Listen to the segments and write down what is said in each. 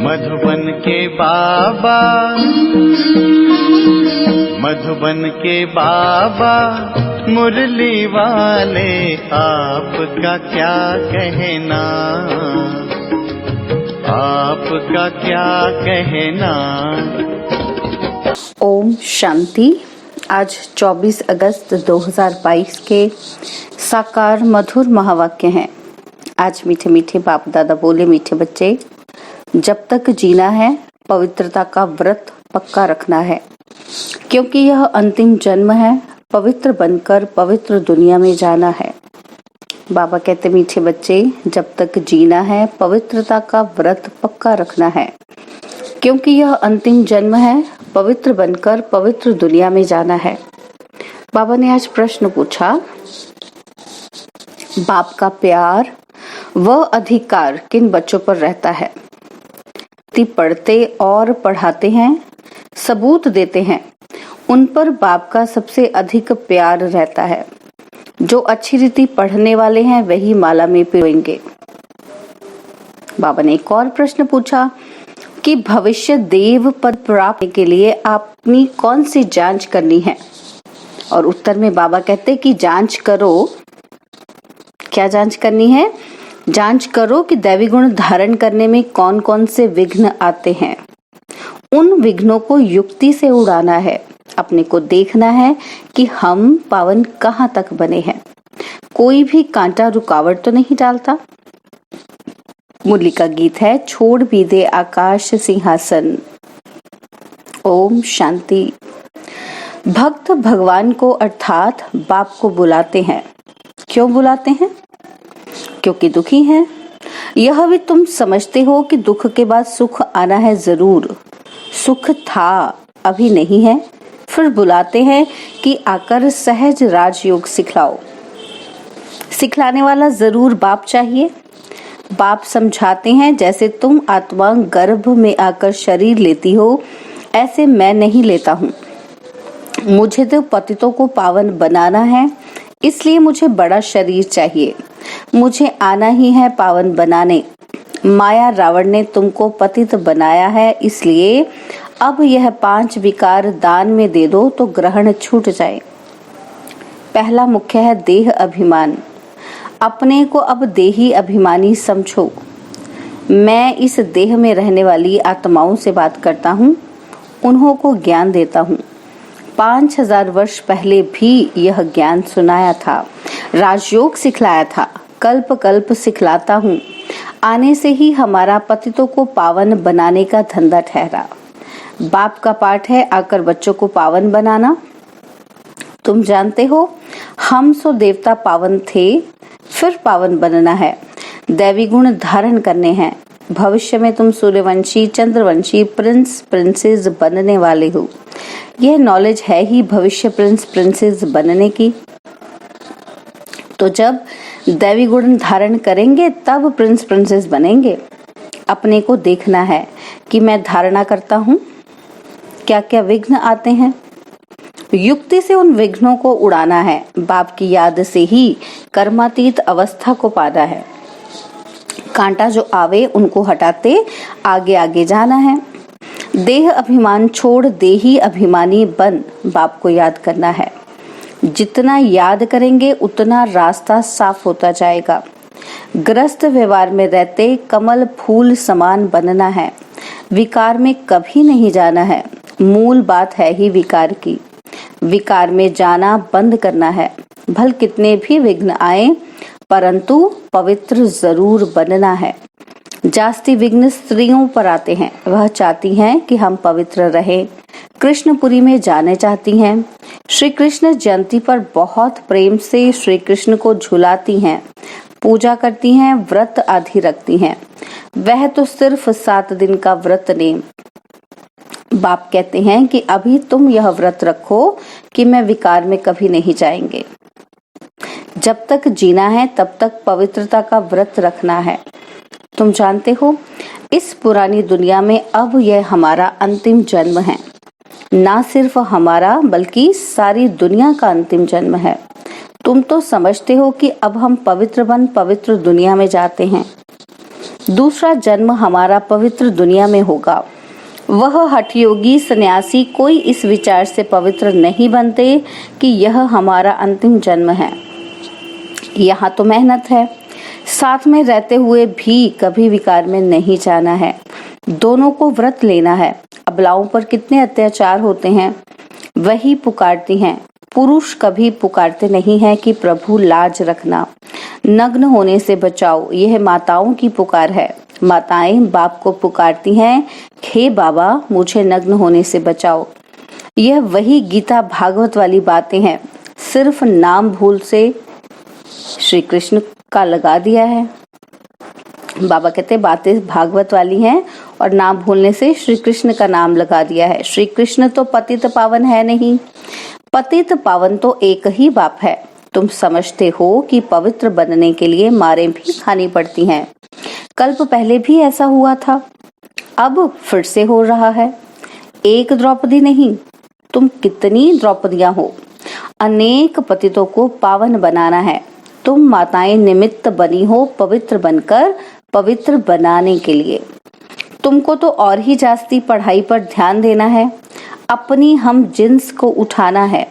मधुबन के बाबा, मधुबन के बाबा मुरली वाले, आपका क्या कहना, आपका क्या कहना। ओम शांति। आज 24 अगस्त 2022 के साकार मधुर महावाक्य हैं। आज मीठे मीठे बाप दादा बोले, मीठे बच्चे, जब तक जीना है पवित्रता का व्रत पक्का रखना है, क्योंकि यह अंतिम जन्म है। पवित्र बनकर पवित्र दुनिया में जाना है। बाबा कहते, मीठे बच्चे, जब तक जीना है पवित्रता का व्रत पक्का रखना है, क्योंकि यह अंतिम जन्म है। पवित्र बनकर पवित्र दुनिया में जाना है। बाबा ने आज प्रश्न पूछा, बाप का प्यार व अधिकार किन बच्चों पर रहता है? पढ़ते और पढ़ाते हैं, सबूत देते हैं, उन पर बाप का सबसे अधिक प्यार रहता है। जो अच्छी रीति पढ़ने वाले हैं वही माला में पिरोएंगे। बाबा ने एक और प्रश्न पूछा कि भविष्य देव पद प्राप्त के लिए आपने कौन सी जांच करनी है? और उत्तर में बाबा कहते कि जांच करो। क्या जांच करनी है? जांच करो कि दैवी गुण धारण करने में कौन कौन से विघ्न आते हैं। उन विघ्नों को युक्ति से उड़ाना है। अपने को देखना है कि हम पावन कहाँ तक बने हैं। कोई भी कांटा रुकावट तो नहीं डालता। मुरली का गीत है, छोड़ भी दे आकाश सिंहासन। ओम शांति। भक्त भगवान को अर्थात बाप को बुलाते हैं। क्यों बुलाते हैं? क्योंकि दुखी हैं। यह भी तुम समझते हो कि दुख के बाद सुख आना है जरूर। सुख था, अभी नहीं है। फिर बुलाते हैं कि आकर सहज राजयोग सिखलाओ। सिखलाने वाला जरूर बाप चाहिए। बाप समझाते हैं, जैसे तुम आत्मा गर्भ में आकर शरीर लेती हो, ऐसे मैं नहीं लेता हूँ। मुझे तो पतितों को पावन बनाना है, इसलिए मुझे बड़ा शरीर चाहिए। मुझे आना ही है पावन बनाने। माया रावण ने तुमको पतित बनाया है, इसलिए अब यह 5 विकार दान में दे दो तो ग्रहण छूट जाए। पहला मुख्य है देह अभिमान। अपने को अब देही अभिमानी समझो। मैं इस देह में रहने वाली आत्माओं से बात करता हूँ, उन्हों को ज्ञान देता हूँ। 5000 वर्ष पहले भी यह ज्ञान सुनाया था, राजयोग सिखलाया था, कल्प कल्प सिखलाता हूँ। आने से ही हमारा पतितों को पावन बनाने का धंधा ठहरा। बाप का पाठ है आकर बच्चों को पावन बनाना। तुम जानते हो, हम सो देवता पावन थे, फिर पावन बनना है। दैवी गुण धारण करने हैं। भविष्य में तुम सूर्यवंशी, चंद्रवंशी, प्रिंस प्रिंसेस बनने वाले हो। यह नॉलेज है ही भविष्य प्रिंस प्रिंसेस बनने की। तो जब दैवी गुण धारण करेंगे तब प्रिंस प्रिंसेस बनेंगे। अपने को देखना है कि मैं धारणा करता हूँ, क्या क्या विघ्न आते हैं। युक्ति से उन विघ्नों को उड़ाना है। बाप की याद से ही कर्मातीत अवस्था को पाना है। कांटा जो आवे उनको हटाते आगे आगे जाना है। देह अभिमान छोड़ देही अभिमानी बन बाप को याद करना है। जितना याद करेंगे उतना रास्ता साफ होता जाएगा। ग्रस्त व्यवहार में रहते कमल फूल समान बनना है। विकार में कभी नहीं जाना है। मूल बात है ही विकार की। विकार में जाना बंद करना है। भल कितने भी विघ्न आए, परंतु पवित्र जरूर बनना है। जास्ती विघ्न स्त्रियों पर आते हैं। वह चाहती हैं कि हम पवित्र रहें। कृष्णपुरी में जाने चाहती हैं। श्री कृष्ण जयंती पर बहुत प्रेम से श्री कृष्ण को झुलाती हैं, पूजा करती हैं, व्रत आदि रखती हैं। वह तो सिर्फ 7 दिन का व्रत ने। बाप कहते हैं कि अभी तुम यह व्रत रखो कि मैं विकार में कभी नहीं जाएंगे। जब तक जीना है तब तक पवित्रता का व्रत रखना है। तुम जानते हो, इस पुरानी दुनिया में अब यह हमारा अंतिम जन्म है। ना सिर्फ हमारा बल्कि सारी दुनिया का अंतिम जन्म है। तुम तो समझते हो कि अब हम पवित्र बन पवित्र दुनिया में जाते हैं। दूसरा जन्म हमारा पवित्र दुनिया में होगा। वह हठयोगी सन्यासी कोई इस विचार से पवित्र नहीं बनते कि यह हमारा अंतिम जन्म है। यहाँ तो मेहनत है, साथ में रहते हुए भी कभी विकार में नहीं जाना है। दोनों को व्रत लेना है। अबलाओं पर कितने अत्याचार होते हैं, वही पुकारती हैं। पुरुष कभी पुकारते नहीं हैं कि प्रभु लाज रखना, नग्न होने से बचाओ। यह माताओं की पुकार है। माताएं बाप को पुकारती हैं, हे बाबा मुझे नग्न होने से बचाओ। यह वही गीता भागवत वाली बातें हैं, सिर्फ नाम भूल से श्री कृष्ण का लगा दिया है। बाबा कहते बातें भागवत वाली हैं और नाम भूलने से श्री कृष्ण का नाम लगा दिया है। श्री कृष्ण तो पतित पावन है नहीं, पतित पावन तो एक ही बाप है। तुम समझते हो कि पवित्र बनने के लिए मारें भी खानी पड़ती हैं। कल्प पहले भी ऐसा हुआ था, अब फिर से हो रहा है। एक द्रौपदी नहीं, तुम कितनी द्रौपदियां हो। अनेक पतितों को पावन बनाना है। तुम माताएं निमित्त बनी हो पवित्र बनकर पवित्र बनाने के लिए। तुमको तो और ही जास्ती पढ़ाई पर ध्यान देना है, अपनी हम जिन्स को उठाना है।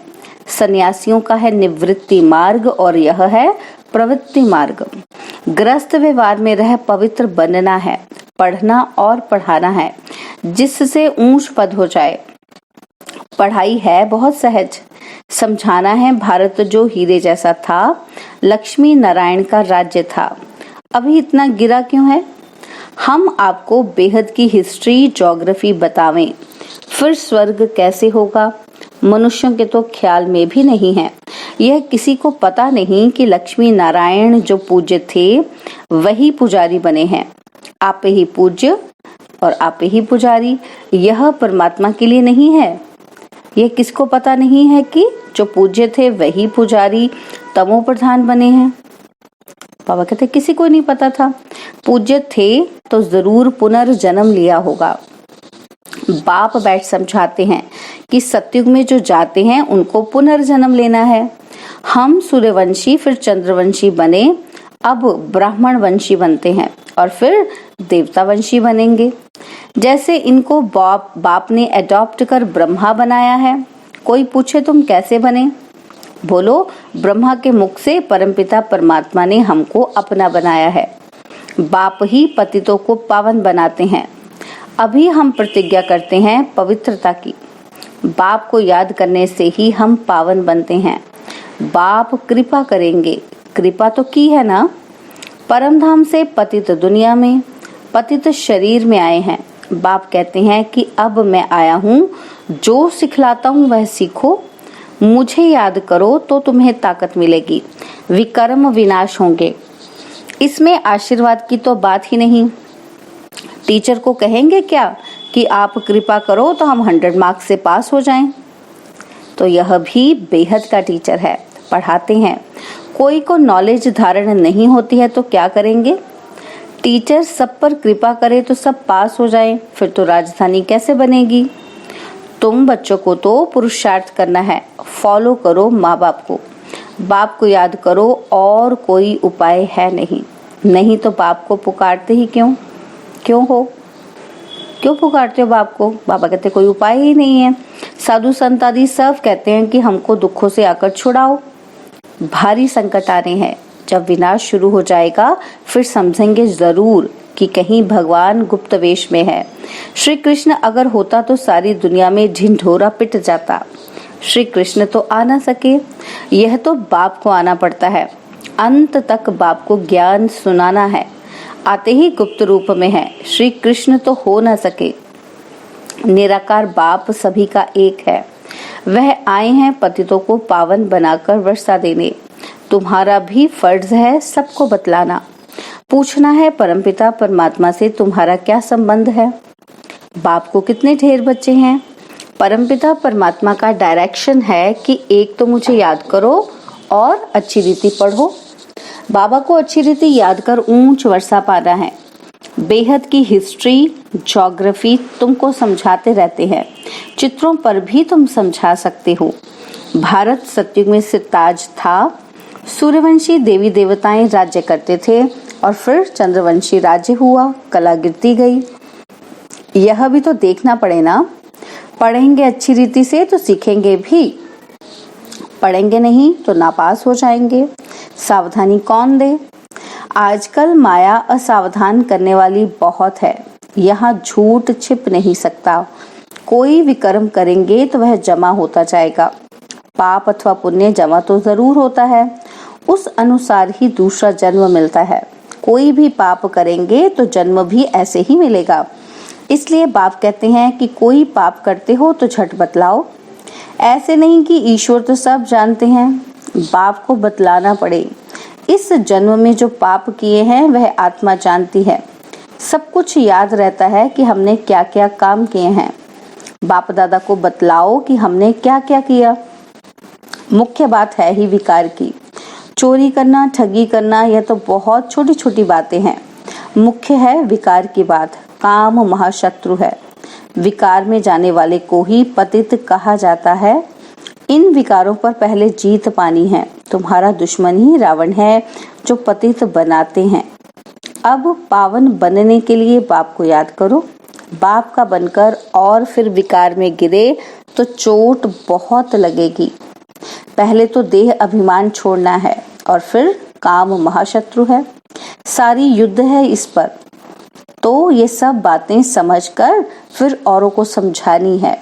सन्यासियों का है निवृत्ति मार्ग और यह है प्रवृत्ति मार्ग। ग्रस्त व्यवहार में रह पवित्र बनना है, पढ़ना और पढ़ाना है जिससे ऊंच पद हो जाए। पढ़ाई है बहुत सहज, समझाना है भारत जो हीरे जैसा था, लक्ष्मी नारायण का राज्य था, अभी इतना गिरा क्यों है। हम आपको बेहद की हिस्ट्री ज्योग्राफी बतावें, फिर स्वर्ग कैसे होगा मनुष्यों के तो ख्याल में भी नहीं है। यह किसी को पता नहीं कि लक्ष्मी नारायण जो पूज्य थे वही पुजारी बने हैं। आप ही पूज्य और आप ही पुजारी, यह परमात्मा के लिए नहीं है। यह किसको पता नहीं है कि जो पूज्य थे वही पुजारी तमो प्रधान बने हैं। बाबा कहते किसी को नहीं पता था। पूज्य थे तो जरूर पुनर्जन्म लिया होगा। बाप बैठ समझाते हैं कि सतयुग में जो जाते हैं उनको पुनर्जन्म लेना है। हम सूर्यवंशी फिर चंद्रवंशी बने, अब ब्राह्मण वंशी बनते हैं और फिर देवता वंशी बनेंगे। जैसे इनको बाप ने अडॉप्ट कर ब्रह्मा बनाया है। कोई पूछे तुम कैसे बने, बोलो ब्रह्मा के मुख से परमपिता परमात्मा ने हमको अपना बनाया है। बाप ही पतितों को पावन बनाते हैं। अभी हम प्रतिज्ञा करते हैं पवित्रता की। बाप को याद करने से ही हम पावन बनते हैं। बाप कृपा करेंगे, कृपा तो की है ना। परम धाम से पतित दुनिया में, पतित शरीर में आए हैं। बाप कहते हैं कि अब मैं आया हूँ, जो सिखलाता हूँ वह सीखो, मुझे याद करो तो तुम्हें ताकत मिलेगी, विकर्म विनाश होंगे। इसमें आशीर्वाद की तो बात ही नहीं। टीचर को कहेंगे क्या कि आप कृपा करो तो हम 100 मार्क्स से पास हो जाएं। तो यह भी बेहद का टीचर है, पढ़ाते हैं। कोई को नॉलेज धारण नहीं होती है तो क्या करेंगे। टीचर सब पर कृपा करे तो सब पास हो जाएं, फिर तो राजधानी कैसे बनेगी। तुम बच्चों को तो पुरुषार्थ करना है, फॉलो करो माँ बाप को, बाप को याद करो, और कोई उपाय है नहीं तो बाप को पुकारते ही क्यों हो, क्यों पुकारते हो बाप को। बाबा कहते कोई उपाय ही नहीं है। साधु संत आदि सब कहते हैं कि हमको दुखों से आकर छुड़ाओ, भारी संकट आ रहे हैं। जब विनाश शुरू हो जाएगा फिर समझेंगे जरूर कि कहीं भगवान गुप्त वेश में है। श्री कृष्ण अगर होता तो सारी दुनिया में ढिंढोरा पिट जाता। श्री कृष्ण तो आ ना सके, यह तो बाप को आना पड़ता है। अंत तक बाप को ज्ञान सुनाना है, आते ही गुप्त रूप में है। श्री कृष्ण तो हो ना सके। निराकार बाप सभी का एक है। वह आए हैं पतितों को पावन बनाकर वर्षा देने। तुम्हारा भी फर्ज है सबको बतलाना। पूछना है परमपिता परमात्मा से तुम्हारा क्या संबंध है। बाप को कितने ढेर बच्चे हैं। परमपिता परमात्मा का डायरेक्शन है कि एक तो मुझे याद करो और अच्छी रीति पढ़ो। बाबा को अच्छी रीति याद कर ऊंच वर्षा पाना है। बेहद की हिस्ट्री ज्योग्राफी तुमको समझाते रहते हैं, चित्रों पर भी तुम समझा सकते हो। भारत सतयुग में सिताज था। सूर्यवंशी देवी देवताएं राज्य करते थे। और फिर चंद्रवंशी राज्य हुआ, कला गिरती गई। यह भी तो देखना पड़े ना। पढ़ेंगे अच्छी रीति से तो सीखेंगे भी, पढ़ेंगे नहीं तो नापास हो जाएंगे। सावधानी कौन दे? आजकल माया असावधान करने वाली बहुत है। यहाँ झूठ छिप नहीं सकता। कोई भी कर्म करेंगे तो वह जमा होता जाएगा। पाप अथवा पुण्य जमा तो जरूर होता है, उस अनुसार ही दूसरा जन्म मिलता है। कोई भी पाप करेंगे तो जन्म भी ऐसे ही मिलेगा। इसलिए बाप कहते हैं कि कोई पाप करते हो तो झट बतलाओ। ऐसे नहीं कि ईश्वर तो सब जानते हैं, बाप को बतलाना पड़े। इस जन्म में जो पाप किए हैं वह आत्मा जानती है। सब कुछ याद रहता है कि हमने क्या क्या काम किए हैं। बाप दादा को बतलाओ कि हमने क्या क्या किया। मुख्य बात है ही विकार की। चोरी करना, ठगी करना, यह तो बहुत छोटी छोटी बातें हैं। मुख्य है विकार की बात। काम महाशत्रु है। विकार में जाने वाले को ही पतित कहा जाता है। इन विकारों पर पहले जीत पानी है। तुम्हारा दुश्मन ही रावण है जो पतित बनाते हैं। अब पावन बनने के लिए बाप को याद करो। बाप का बनकर और फिर विकार में गिरे तो चोट बहुत लगेगी। पहले तो देह अभिमान छोड़ना है और फिर काम महाशत्रु है। सारी युद्ध है इस पर। तो ये सब बातें समझकर फिर औरों को समझानी है।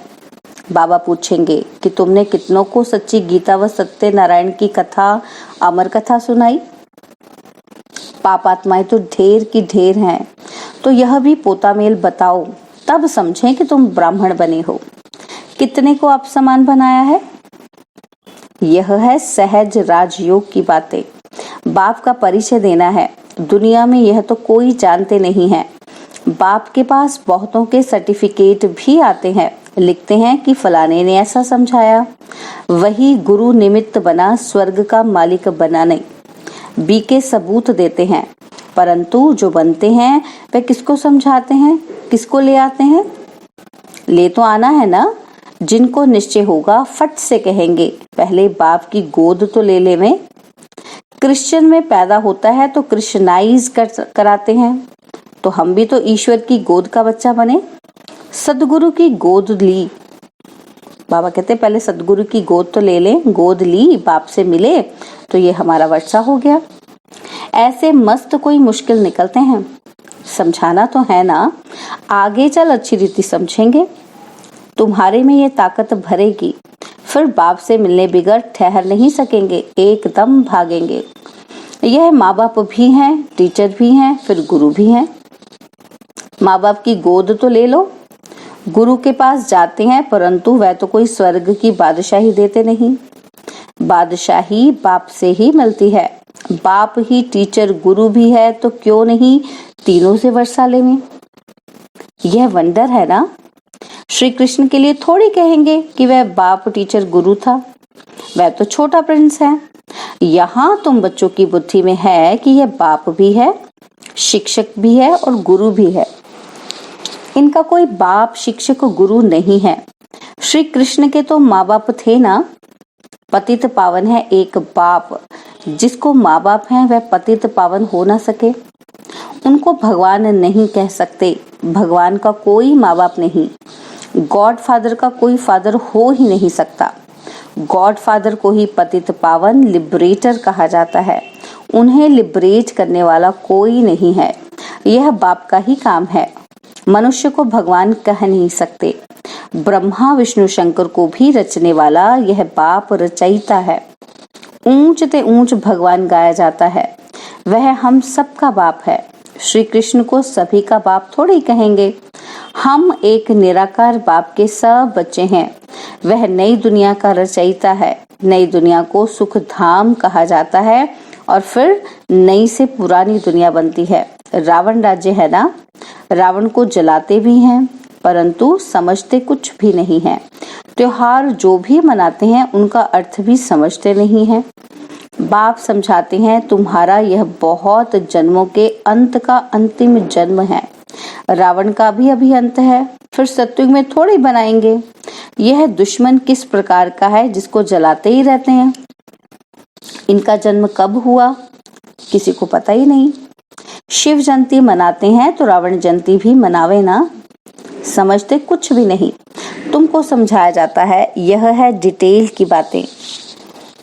बाबा पूछेंगे कि तुमने कितनों को सच्ची गीता व सत्य नारायण की कथा, अमर कथा सुनाई? पापात्माएं तो ढेर की ढेर हैं। तो यह भी पोता मेल बताओ, तब समझें कि तुम ब्राह्मण बने हो। कितने को आप समान बनाया है? यह है सहज राजयोग की बातें। बाप का परिचय देना है। दुनिया में यह तो कोई जानते नहीं है। बाप के पास बहुतों के सर्टिफिकेट भी आते हैं, लिखते हैं कि फलाने ने ऐसा समझाया। वही गुरु निमित्त बना, स्वर्ग का मालिक बना नहीं। बी के सबूत देते हैं, परंतु जो बनते हैं वे किसको समझाते हैं, किसको ले आते हैं? ले तो आना है ना। जिनको निश्चय होगा फट से कहेंगे पहले बाप की गोद तो ले लेवें। क्रिश्चियन में पैदा होता है तो क्रिश्चियनाइज कराते हैं। तो हम भी तो ईश्वर की गोद का बच्चा बने। सदगुरु की गोद ली। बाबा कहते पहले सदगुरु की गोद तो ले लें। गोद ली, बाप से मिले तो ये हमारा वर्षा हो गया। ऐसे मस्त कोई मुश्किल निकलते हैं। समझाना तो है ना। आगे चल अच्छी रीति समझेंगे। तुम्हारे में ये ताकत भरेगी। फिर बाप से मिलने बिगड़ ठहर नहीं सकेंगे, एकदम भागेंगे। यह माँ बाप भी हैं, टीचर भी हैं, फिर गुरु भी हैं। माँ बाप की गोद तो ले लो। गुरु के पास जाते हैं, परंतु वह तो कोई स्वर्ग की बादशाही देते नहीं। बादशाही बाप से ही मिलती है। बाप ही टीचर गुरु भी है, तो क्यों नहीं तीनों से वर्षा लें। यह वंडर है ना। श्री कृष्ण के लिए थोड़ी कहेंगे कि वह बाप टीचर गुरु था, वह तो छोटा प्रिंस है। यहाँ तुम बच्चों की बुद्धि में है कि यह बाप भी है, शिक्षक भी है और गुरु भी है। इनका कोई बाप शिक्षक गुरु नहीं है। श्री कृष्ण के तो माँ बाप थे ना। पतित पावन है एक बाप। जिसको माँ बाप है वह पतित पावन हो ना सके। उनको भगवान नहीं कह सकते। भगवान का कोई माँ बाप नहीं। गॉड फादर का कोई फादर हो ही नहीं सकता। गॉड फादर को ही पतित पावन लिबरेटर कहा जाता है। उन्हें लिबरेट करने वाला कोई नहीं है। यह बाप का ही काम है। मनुष्य को भगवान कह नहीं सकते। ब्रह्मा विष्णु शंकर को भी रचने वाला यह बाप रचयिता है। ऊंच ते ऊंच भगवान गाया जाता है। वह हम सबका बाप है। श्री कृष्ण को सभी का बाप थोड़ी कहेंगे। हम एक निराकार बाप के सब बच्चे हैं। वह नई दुनिया का रचयिता है। नई दुनिया को सुख धाम कहा जाता है और फिर नई से पुरानी दुनिया बनती है। रावण राज्य है ना। रावण को जलाते भी हैं, परंतु समझते कुछ भी नहीं है। त्योहार जो भी मनाते हैं उनका अर्थ भी समझते नहीं हैं। बाप समझाते हैं तुम्हारा यह बहुत जन्मों के अंत का अंतिम जन्म है। रावण का भी अभी अंत है, फिर सत्युग में थोड़ी बनाएंगे। यह दुश्मन किस प्रकार का है जिसको जलाते ही रहते हैं। इनका जन्म कब हुआ किसी को पता ही नहीं। शिव जयंती मनाते हैं तो रावण जयंती भी मनावे ना। समझते कुछ भी नहीं। तुमको समझाया जाता है, यह है डिटेल की बातें।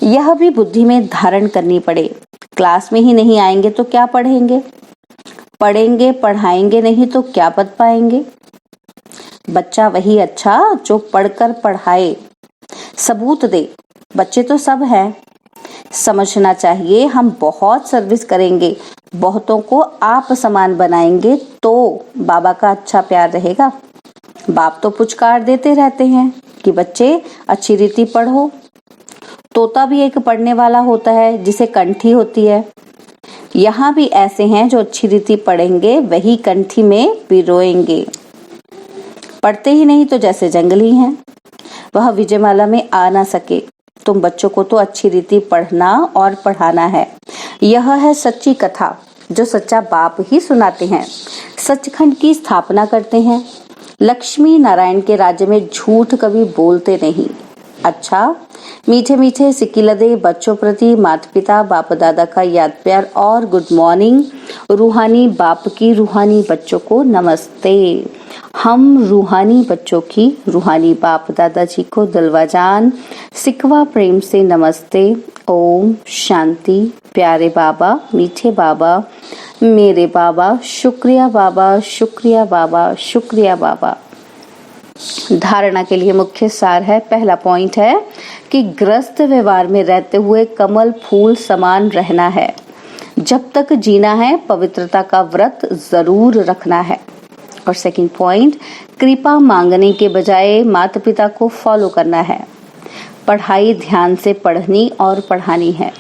यह भी बुद्धि में धारण करनी पड़े। क्लास में ही नहीं आएंगे तो क्या पढ़ेंगे? पढ़ेंगे पढ़ाएंगे नहीं तो क्या पढ़ पाएंगे? बच्चा वही अच्छा जो पढ़कर पढ़ाए, सबूत दे। बच्चे तो सब हैं। समझना चाहिए हम बहुत सर्विस करेंगे, बहुतों को आप समान बनाएंगे तो बाबा का अच्छा प्यार रहेगा। बाप तो पुचकार देते रहते हैं कि बच्चे अच्छी रीति पढ़ो। तोता भी एक पढ़ने वाला होता है जिसे कंठी होती है। यहाँ भी ऐसे हैं जो अच्छी रीति पढ़ेंगे, वही कंठी में पिरोएंगे। पढ़ते ही नहीं तो जैसे जंगली हैं, वह विजयमाला में आ ना सके। तुम बच्चों को तो अच्छी रीति पढ़ना और पढ़ाना है। यह है सच्ची कथा जो सच्चा बाप ही सुनाते हैं। सचखंड की स्थापना करते हैं। लक्ष्मी नारायण के राज्य में झूठ कभी बोलते नहीं। अच्छा, मीठे मीठे सिकिलदे बच्चों प्रति माता पिता बाप दादा का याद प्यार और गुड मॉर्निंग। रूहानी बाप की रूहानी बच्चों को नमस्ते। हम रूहानी बच्चों की रूहानी बाप दादाजी को दिलवाजान सिकवा प्रेम से नमस्ते। ओम शांति। प्यारे बाबा, मीठे बाबा, मेरे बाबा, शुक्रिया बाबा, शुक्रिया बाबा, शुक्रिया बाबा। धारणा के लिए मुख्य सार है। पहला पॉइंट है कि ग्रस्त व्यवहार में रहते हुए कमल फूल समान रहना है। जब तक जीना है पवित्रता का व्रत जरूर रखना है। और सेकंड पॉइंट, कृपा मांगने के बजाय माता पिता को फॉलो करना है। पढ़ाई ध्यान से पढ़नी और पढ़ानी है।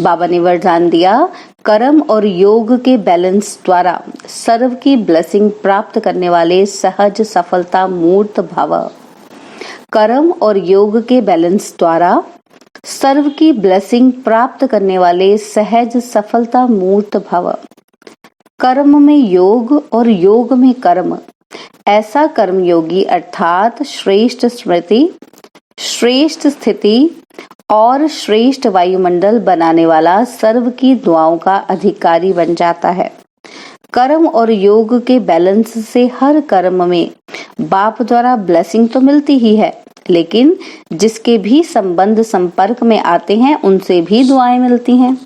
बाबा ने वरदान दिया, कर्म और योग के बैलेंस द्वारा सर्व की ब्लेसिंग प्राप्त करने वाले सहज सफलता मूर्त भव। कर्म और योग के बैलेंस द्वारा सर्व की ब्लेसिंग प्राप्त करने वाले सहज सफलता मूर्त भव। कर्म में योग और योग में कर्म, ऐसा कर्मयोगी अर्थात श्रेष्ठ स्मृति, श्रेष्ठ स्थिति और श्रेष्ठ वायुमंडल बनाने वाला सर्व की दुआओं का अधिकारी बन जाता है। कर्म और योग के बैलेंस से हर कर्म में बाप द्वारा ब्लेसिंग तो मिलती ही है, लेकिन जिसके भी संबंध संपर्क में आते हैं उनसे भी दुआएं मिलती हैं।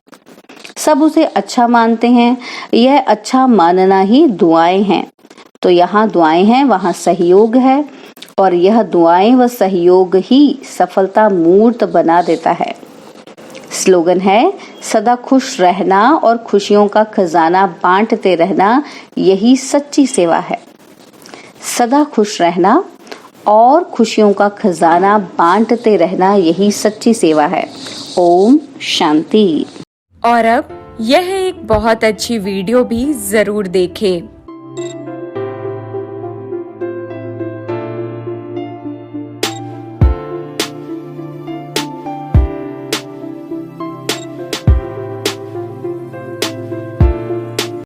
सब उसे अच्छा मानते हैं। यह अच्छा मानना ही दुआएं हैं। तो यहाँ दुआएं हैं, वहाँ सहयोग है, और यह दुआएं व सहयोग ही सफलता मूर्त बना देता है। स्लोगन है, सदा खुश रहना और खुशियों का खजाना बांटते रहना, यही सच्ची सेवा है। सदा खुश रहना और खुशियों का खजाना बांटते रहना, यही सच्ची सेवा है। ओम शांति। और अब यह एक बहुत अच्छी वीडियो भी जरूर देखें।